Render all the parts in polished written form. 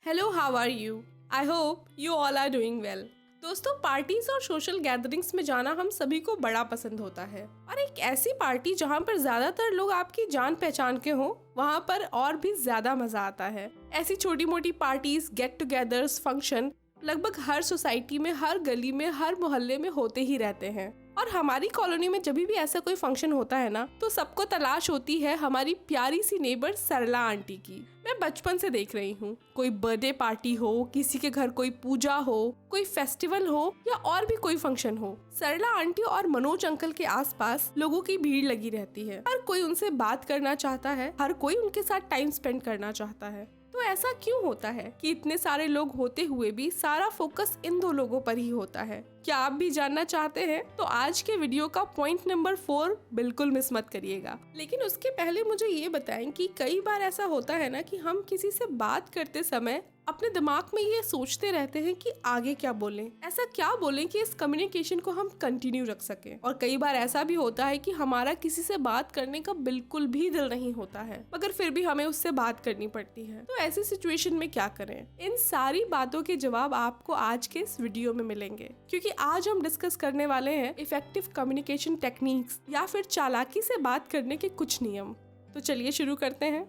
Hello, how are you? I hope you all are doing well. दोस्तों, parties और social gatherings में जाना हम सभी को बड़ा पसंद होता है और एक ऐसी पार्टी जहाँ पर ज्यादातर लोग आपकी जान पहचान के हों, वहाँ पर और भी ज्यादा मजा आता है। ऐसी छोटी मोटी पार्टीज, गेट टुगेदर्स, फंक्शन लगभग हर सोसाइटी में, हर गली में, हर मोहल्ले में होते ही रहते हैं। और हमारी कॉलोनी में जब भी ऐसा कोई फंक्शन होता है ना, तो सबको तलाश होती है हमारी प्यारी सी नेबर सरला आंटी की। मैं बचपन से देख रही हूँ, कोई बर्थडे पार्टी हो, किसी के घर कोई पूजा हो, कोई फेस्टिवल हो या और भी कोई फंक्शन हो, सरला आंटी और मनोज अंकल के आसपास लोगों की भीड़ लगी रहती है। हर कोई उनसे बात करना चाहता है, हर कोई उनके साथ टाइम स्पेंड करना चाहता है। तो ऐसा क्यों होता है कि इतने सारे लोग होते हुए भी सारा फोकस इन दो लोगों पर ही होता है? क्या आप भी जानना चाहते हैं? तो आज के वीडियो का पॉइंट नंबर 4 बिल्कुल मिस मत करिएगा। लेकिन उसके पहले मुझे ये बताएं कि कई बार ऐसा होता है ना कि हम किसी से बात करते समय अपने दिमाग में ये सोचते रहते हैं कि आगे क्या बोलें, ऐसा क्या बोलें कि इस कम्युनिकेशन को हम कंटिन्यू रख सकें। और कई बार ऐसा भी होता है कि हमारा किसी से बात करने का बिल्कुल भी दिल नहीं होता है, मगर फिर भी हमें उससे बात करनी पड़ती है। तो ऐसी सिचुएशन में क्या करें? इन सारी बातों के जवाब आपको आज के इस वीडियो में मिलेंगे, क्योंकि आज हम डिस्कस करने वाले हैं इफेक्टिव कम्युनिकेशन टेक्निक्स या फिर चालाकी से बात करने के कुछ नियम। तो चलिए शुरू करते हैं।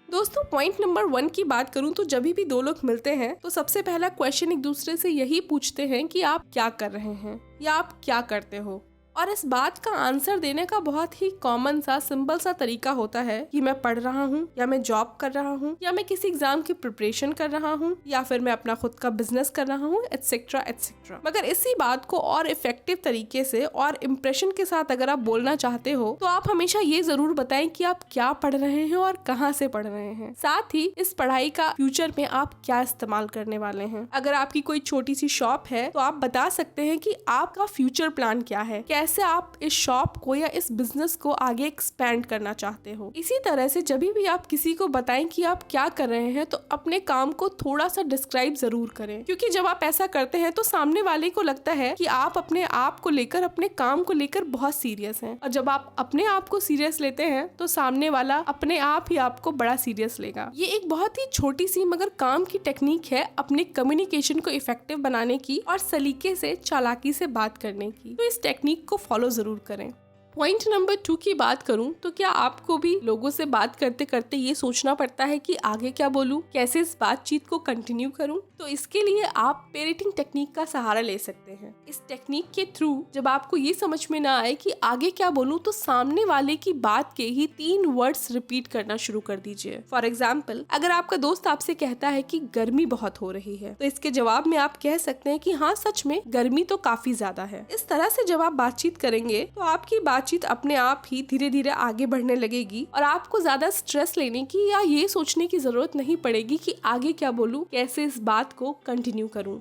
दोस्तों, पॉइंट नंबर 1 की बात करूं तो जब भी दो लोग मिलते हैं तो सबसे पहला क्वेश्चन एक दूसरे से यही पूछते हैं कि आप क्या कर रहे हैं या आप क्या करते हो। और इस बात का आंसर देने का बहुत ही कॉमन सा, सिंपल सा तरीका होता है कि मैं पढ़ रहा हूँ, या मैं जॉब कर रहा हूँ, या मैं किसी एग्जाम की प्रिपरेशन कर रहा हूँ, या फिर मैं अपना खुद का बिजनेस कर रहा हूँ, एटसेट्रा एटसेट्रा। मगर इसी बात को और इफेक्टिव तरीके से और इम्प्रेशन के साथ अगर आप बोलना चाहते हो तो आप हमेशा ये जरूर बताएं कि आप क्या पढ़ रहे हैं और कहाँ से पढ़ रहे हैं। साथ ही इस पढ़ाई का फ्यूचर में आप क्या इस्तेमाल करने वाले हैं। अगर आपकी कोई छोटी सी शॉप है तो आप बता सकते हैं कि आपका फ्यूचर प्लान क्या है, कैसे आप इस शॉप को या इस बिजनेस को आगे एक्सपैंड करना चाहते हो। इसी तरह से जब भी आप किसी को बताएं कि आप क्या कर रहे हैं तो अपने काम को थोड़ा सा डिस्क्राइब जरूर करें, क्योंकि जब आप ऐसा करते हैं तो सामने वाले को लगता है कि आप अपने आप को लेकर, अपने काम को लेकर बहुत सीरियस हैं। और जब आप अपने आप को सीरियस लेते हैं तो सामने वाला अपने आप ही आपको बड़ा सीरियस लेगा। ये एक बहुत ही छोटी सी मगर काम की टेक्निक है अपने कम्युनिकेशन को इफेक्टिव बनाने की और सलीके से, चालाकी से बात करने की। तो इस टेक्निक को फॉलो जरूर करें। पॉइंट नंबर 2 की बात करूं तो क्या आपको भी लोगों से बात करते करते ये सोचना पड़ता है कि आगे क्या बोलूं, कैसे इस बातचीत को कंटिन्यू करूं? तो इसके लिए आप पेरेटिंग टेक्निक का सहारा ले सकते हैं। इस टेक्निक के थ्रू जब आपको ये समझ में ना आए कि आगे क्या बोलूं, तो सामने वाले की बात के ही 3 वर्ड्स रिपीट करना शुरू कर दीजिए। फॉर एग्जाम्पल, अगर आपका दोस्त आपसे कहता है कि गर्मी बहुत हो रही है, तो इसके जवाब में आप कह सकते हैं कि हाँ, सच में गर्मी तो काफी ज्यादा है। इस तरह से जब आप बातचीत करेंगे तो आपकी बातचीत अपने आप ही धीरे धीरे आगे बढ़ने लगेगी और आपको ज्यादा स्ट्रेस लेने की या ये सोचने की जरूरत नहीं पड़ेगी कि आगे क्या बोलूं, कैसे इस बात को कंटिन्यू करूं।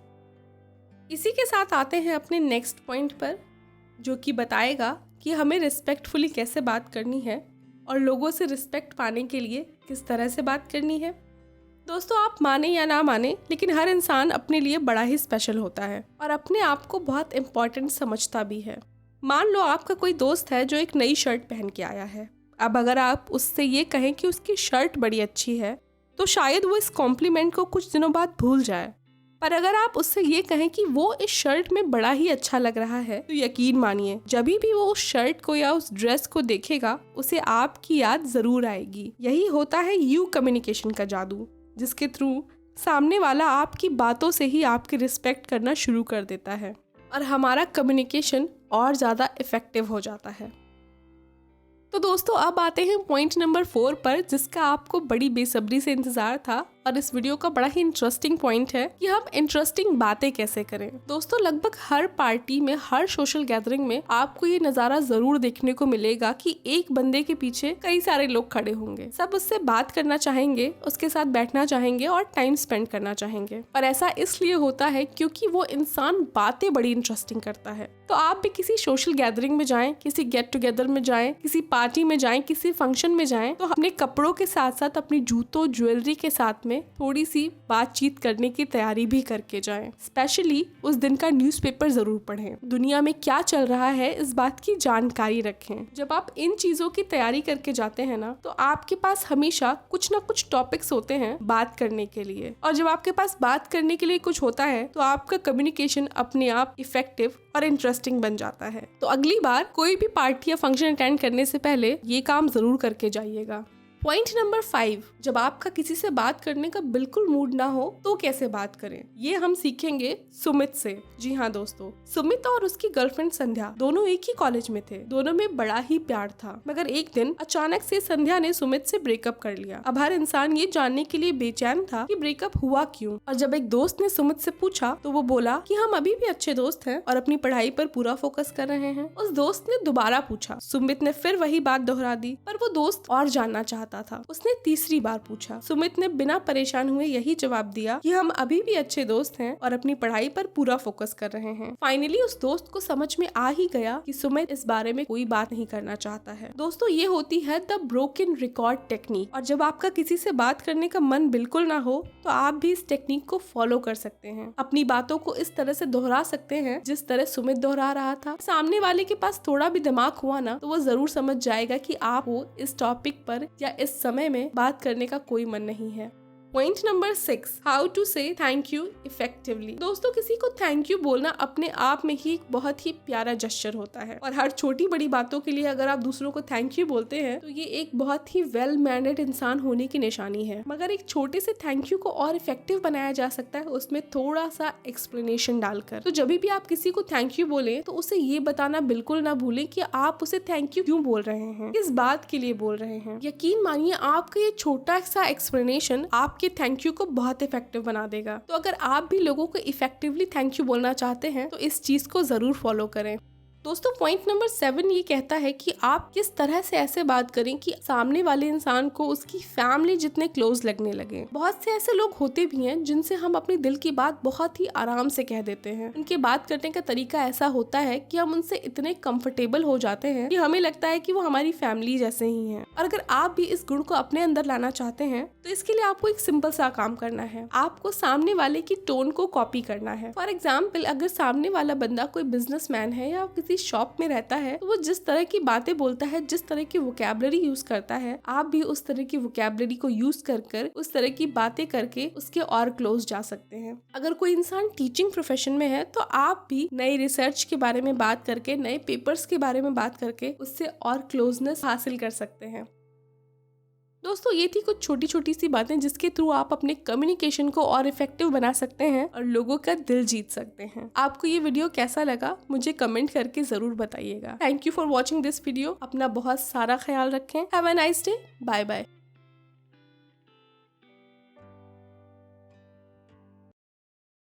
इसी के साथ आते हैं अपने नेक्स्ट पॉइंट पर, जो कि बताएगा कि हमें रिस्पेक्टफुली कैसे बात करनी है और लोगों से रिस्पेक्ट पाने के लिए किस तरह से बात करनी है। दोस्तों, आप माने या ना माने, लेकिन हर इंसान अपने लिए बड़ा ही स्पेशल होता है और अपने आप को बहुत इम्पोर्टेंट समझता भी है। मान लो आपका कोई दोस्त है जो एक नई शर्ट पहन के आया है। अब अगर आप उससे ये कहें कि उसकी शर्ट बड़ी अच्छी है, तो शायद वो इस कॉम्प्लीमेंट को कुछ दिनों बाद भूल जाए। पर अगर आप उससे ये कहें कि वो इस शर्ट में बड़ा ही अच्छा लग रहा है, तो यकीन मानिए जब भी वो उस शर्ट को या उस ड्रेस को देखेगा, उसे आपकी याद जरूर आएगी। यही होता है यू कम्युनिकेशन का जादू, जिसके थ्रू सामने वाला आपकी बातों से ही आपकी रिस्पेक्ट करना शुरू कर देता है और हमारा कम्युनिकेशन और ज़्यादा इफेक्टिव हो जाता है। तो दोस्तों, अब आते हैं पॉइंट नंबर 4 पर, जिसका आपको बड़ी बेसब्री से इंतजार था और इस वीडियो का बड़ा ही इंटरेस्टिंग पॉइंट है कि हम इंटरेस्टिंग बातें कैसे करें। दोस्तों, लगभग हर पार्टी में, हर सोशल गैदरिंग में आपको ये नज़ारा जरूर देखने को मिलेगा कि एक बंदे के पीछे कई सारे लोग खड़े होंगे। सब उससे बात करना चाहेंगे, उसके साथ बैठना चाहेंगे और टाइम स्पेंड करना चाहेंगे। और ऐसा इसलिए होता है क्योंकि वो इंसान बातें बड़ी इंटरेस्टिंग करता है। तो आप भी किसी सोशल गैदरिंग में जाएं, किसी गेट टुगेदर में जाएं, किसी पार्टी में जाएं, किसी फंक्शन में जाएं, तो अपने कपड़ों के साथ साथ अपनी जूतों, ज्वेलरी के साथ में थोड़ी सी बातचीत करने की तैयारी भी करके जाएं। स्पेशली उस दिन का न्यूज़पेपर जरूर पढ़ें। दुनिया में क्या चल रहा है इस बात की जानकारी रखें। जब आप इन चीजों की तैयारी करके जाते हैं ना, तो आपके पास हमेशा कुछ ना कुछ टॉपिक्स होते हैं बात करने के लिए, और जब आपके पास बात करने के लिए कुछ होता है तो आपका कम्युनिकेशन अपने आप इफेक्टिव और इंटरेस्टिंग बन जाता है। तो अगली बार कोई भी पार्टी या फंक्शन अटेंड करने से पहले ये काम जरूर करके जाइएगा। पॉइंट नंबर 5, जब आपका किसी से बात करने का बिल्कुल मूड ना हो तो कैसे बात करें, ये हम सीखेंगे सुमित से। जी हाँ दोस्तों, सुमित और उसकी गर्लफ्रेंड संध्या दोनों एक ही कॉलेज में थे। दोनों में बड़ा ही प्यार था, मगर एक दिन अचानक से संध्या ने सुमित से ब्रेकअप कर लिया। अब हर इंसान ये जानने के लिए बेचैन था कि ब्रेकअप हुआ क्यों, और जब एक दोस्त ने सुमित से पूछा तो वो बोला कि हम अभी भी अच्छे दोस्त हैं और अपनी पढ़ाई पर पूरा फोकस कर रहे हैं। उस दोस्त ने दोबारा पूछा, सुमित ने फिर वही बात दोहरा दी, पर वो दोस्त और जानना चाहता था। उसने तीसरी बार पूछा, सुमित ने बिना परेशान हुए यही जवाब दिया कि हम अभी भी अच्छे दोस्त हैं और अपनी पढ़ाई पर पूरा फोकस कर रहे हैं। फाइनली उस दोस्त को समझ में आ ही गया कि सुमित इस बारे में कोई बात नहीं करना चाहता है। दोस्तों, ये होती है द ब्रोकन रिकॉर्ड टेक्निक, और जब आपका किसी से बात करने का मन बिल्कुल ना हो तो आप भी इस टेक्निक को फॉलो कर सकते हैं। अपनी बातों को इस तरह से दोहरा सकते हैं जिस तरह सुमित दोहरा रहा था। सामने वाले के पास थोड़ा भी दिमाग हुआ ना तो वो जरूर समझ जाएगा कि आपको इस टॉपिक पर या इस समय में बात करने का कोई मन नहीं है। पॉइंट नंबर 6, हाउ टू से थैंक यू इफेक्टिवली। दोस्तों, किसी को थैंक यू बोलना अपने आप में ही एक बहुत ही प्यारा जेस्चर होता है, और हर छोटी बड़ी बातों के लिए अगर आप दूसरों को थैंक यू बोलते हैं तो ये एक बहुत ही वेल मैनर्ड इंसान होने की निशानी है। मगर एक छोटे से थैंक यू को और इफेक्टिव बनाया जा सकता है उसमें थोड़ा सा एक्सप्लेनेशन डालकर। तो जब भी आप किसी को थैंक यू बोले तो उसे ये बताना बिल्कुल ना भूलें कि आप उसे थैंक यू क्यों बोल रहे हैं, किस बात के लिए बोल रहे हैं। यकीन मानिए, आपका ये छोटा सा एक्सप्लेनेशन आप के थैंक यू को बहुत इफेक्टिव बना देगा। तो अगर आप भी लोगों को इफेक्टिवली थैंक यू बोलना चाहते हैं तो इस चीज को जरूर फॉलो करें। दोस्तों, पॉइंट नंबर 7 ये कहता है कि आप किस तरह से ऐसे बात करें कि सामने वाले इंसान को उसकी फैमिली जितने क्लोज लगने लगे। बहुत से ऐसे लोग होते भी हैं जिनसे हम अपने दिल की बात बहुत ही आराम से कह देते हैं। उनके बात करने का तरीका ऐसा होता है कि हम उनसे इतने कंफर्टेबल हो जाते हैं कि हमें लगता है कि वो हमारी फैमिली जैसे ही हैं। और अगर आप भी इस गुण को अपने अंदर लाना चाहते हैं तो इसके लिए आपको एक सिंपल सा काम करना है। आपको सामने वाले की टोन को कॉपी करना है। फॉर एग्जाम्पल, अगर सामने वाला बंदा कोई बिजनेसमैन है या किसी शॉप में रहता है तो वो जिस तरह की बातें बोलता है, जिस तरह की वोकैबुलरी यूज करता है, आप भी उस तरह की वोकैबुलरी को यूज कर उस तरह की बातें करके उसके और क्लोज जा सकते हैं। अगर कोई इंसान टीचिंग प्रोफेशन में है तो आप भी नई रिसर्च के बारे में बात करके, नए पेपर्स के बारे में बात करके उससे और क्लोजनेस हासिल कर सकते हैं। दोस्तों, ये थी कुछ छोटी छोटी सी बातें जिसके थ्रू आप अपने कम्युनिकेशन को और इफेक्टिव बना सकते हैं और लोगों का दिल जीत सकते हैं। आपको ये वीडियो कैसा लगा मुझे कमेंट करके जरूर बताइएगा। Thank you for watching this video. अपना बहुत सारा ख्याल रखें। Have a nice day. Bye bye.